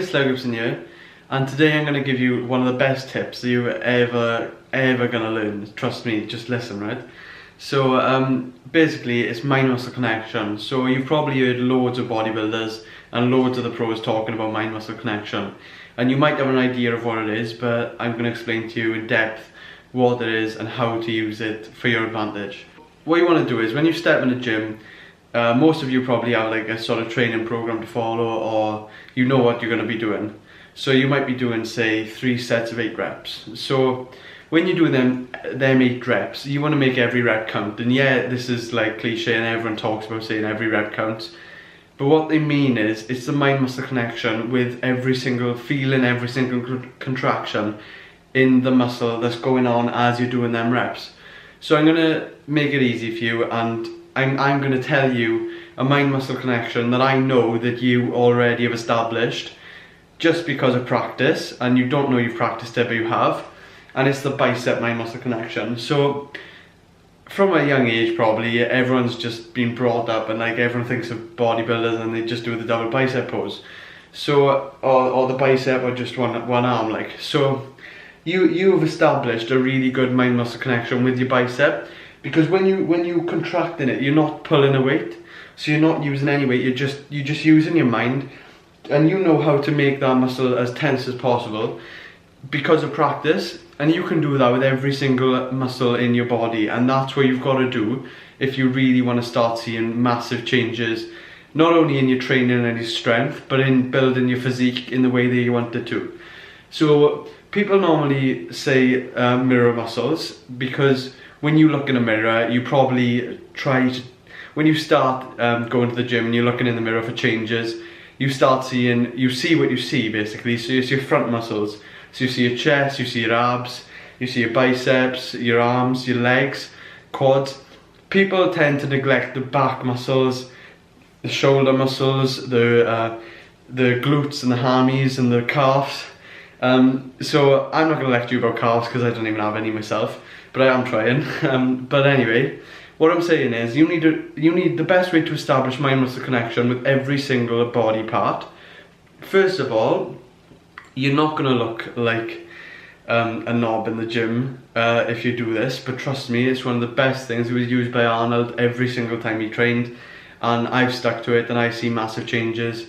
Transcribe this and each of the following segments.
it's Llew Gibson here, and today I'm going to give you one of the best tips that you're ever going to learn. Trust me, just listen, right? So basically it's mind-muscle connection. So you've probably heard loads of bodybuilders and loads of the pros talking about mind-muscle connection, and you might have an idea of what it is, but I'm going to explain to you in depth what it is and how to use it for your advantage. What you want to do is, when you step in the gym, most of you probably have like a sort of training program to follow, or you know what you're going to be doing. So you might be doing, say, 3 sets of 8 reps. So when you do them 8 reps, you want to make every rep count. And yeah, this is like cliche and everyone talks about saying every rep counts, but what they mean is it's the mind-muscle connection with every single feeling, every single contraction in the muscle that's going on as you're doing them reps. So I'm going to make it easy for you, and I'm going to tell you a mind-muscle connection that I know that you already have established just because of practice, and you don't know you've practiced it, but you have, and it's the bicep mind-muscle connection. So from a young age, probably everyone's just been brought up and like everyone thinks of bodybuilders and they just do the double bicep pose, so or the bicep, or just one arm, like. So you've established a really good mind-muscle connection with your bicep, because when you contract in it, you're not pulling a weight, so you're not using any weight, you're just using your mind, and you know how to make that muscle as tense as possible because of practice. And you can do that with every single muscle in your body, and that's what you've got to do if you really want to start seeing massive changes, not only in your training and your strength, but in building your physique in the way that you want it to. So people normally say mirror muscles, because when you look in a mirror, you probably try to, when you start going to the gym and you're looking in the mirror for changes, you see what you see basically. So you see your front muscles, so you see your chest, you see your abs, you see your biceps, your arms, your legs, quads. People tend to neglect the back muscles, the shoulder muscles, the glutes and the hammies and the calves. So I'm not going to lecture you about calves because I don't even have any myself, but I am trying. But anyway, what I'm saying is you need the best way to establish mind-muscle connection with every single body part. First of all, you're not going to look like a knob in the gym if you do this, but trust me, it's one of the best things. It was used by Arnold every single time he trained, and I've stuck to it and I see massive changes.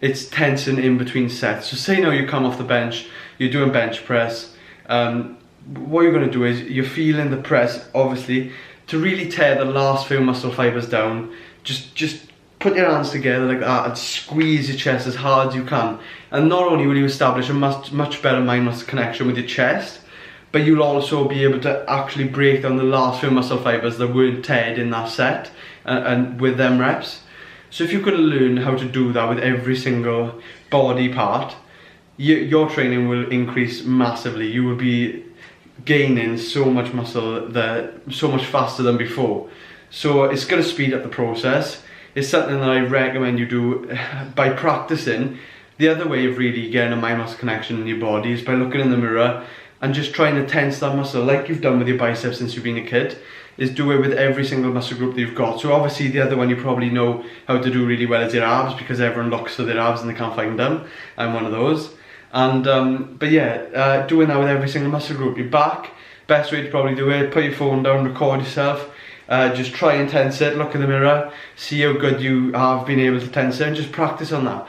It's tensing in between sets. So say now you come off the bench, you're doing bench press. What you're going to do is you're feeling the press, obviously, to really tear the last few muscle fibers down. Just put your hands together like that and squeeze your chest as hard as you can. And not only will you establish a much better mind-muscle connection with your chest, but you'll also be able to actually break down the last few muscle fibers that weren't teared in that set and with them reps. So if you could learn how to do that with every single body part, your training will increase massively. You will be gaining so much muscle so much faster than before. So it's going to speed up the process. It's something that I recommend you do by practicing. The other way of really getting a mind-muscle connection in your body is by looking in the mirror and just trying to tense that muscle like you've done with your biceps since you've been a kid. Is do it with every single muscle group that you've got. So obviously the other one you probably know how to do really well is your abs, because everyone looks for their abs and they can't find them. I'm one of those. And but yeah, doing that with every single muscle group. Your back, best way to probably do it, put your phone down, record yourself, just try and tense it, look in the mirror, see how good you have been able to tense it, and just practice on that.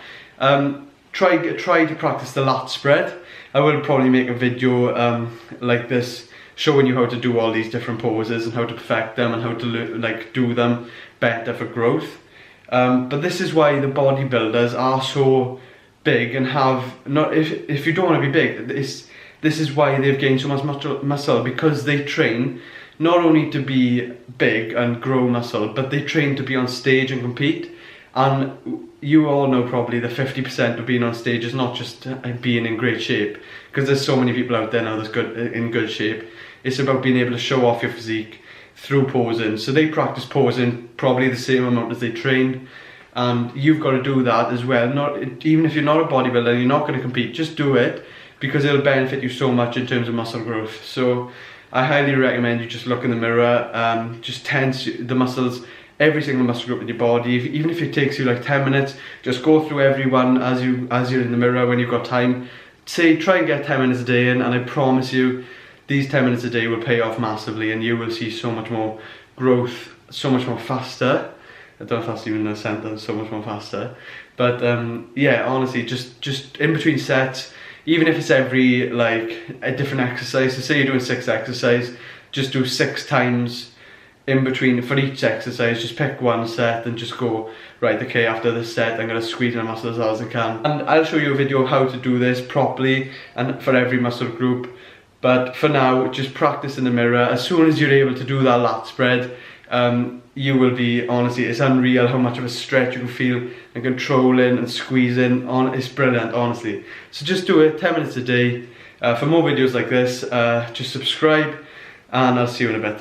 Try to practice the lat spread. I will probably make a video like this, showing you how to do all these different poses and how to perfect them and how to do them better for growth. But this is why the bodybuilders are so big and have not. If you don't want to be big, this is why they've gained so much muscle, because they train not only to be big and grow muscle, but they train to be on stage and compete. And you all know probably the 50% of being on stage is not just being in great shape, because there's so many people out there now that's in good shape. It's about being able to show off your physique through posing. So they practice posing probably the same amount as they train, and you've got to do that as well. Even if you're not a bodybuilder and you're not going to compete, just do it, because it'll benefit you so much in terms of muscle growth. So I highly recommend you just look in the mirror, just tense the muscles every single muscle group in your body. Even if it takes you like 10 minutes, just go through every one as you're in the mirror when you've got time. Try and get 10 minutes a day in, and I promise you, these 10 minutes a day will pay off massively, and you will see so much more growth, so much more faster. I don't know if that's even a sentence, so much more faster. But yeah, honestly, just in between sets, even if it's every, like, a different exercise. So say you're doing 6 exercises, just do 6 times in between for each exercise. Just pick one set and just go, right, okay, after this set I'm going to squeeze my muscles as hard as I can. And I'll show you a video of how to do this properly and for every muscle group. But for now, just practice in the mirror. As soon as you're able to do that lat spread, you will be, honestly, it's unreal how much of a stretch you can feel and controlling and squeezing. It's brilliant, honestly. So just do it 10 minutes a day. For more videos like this, just subscribe, and I'll see you in a bit.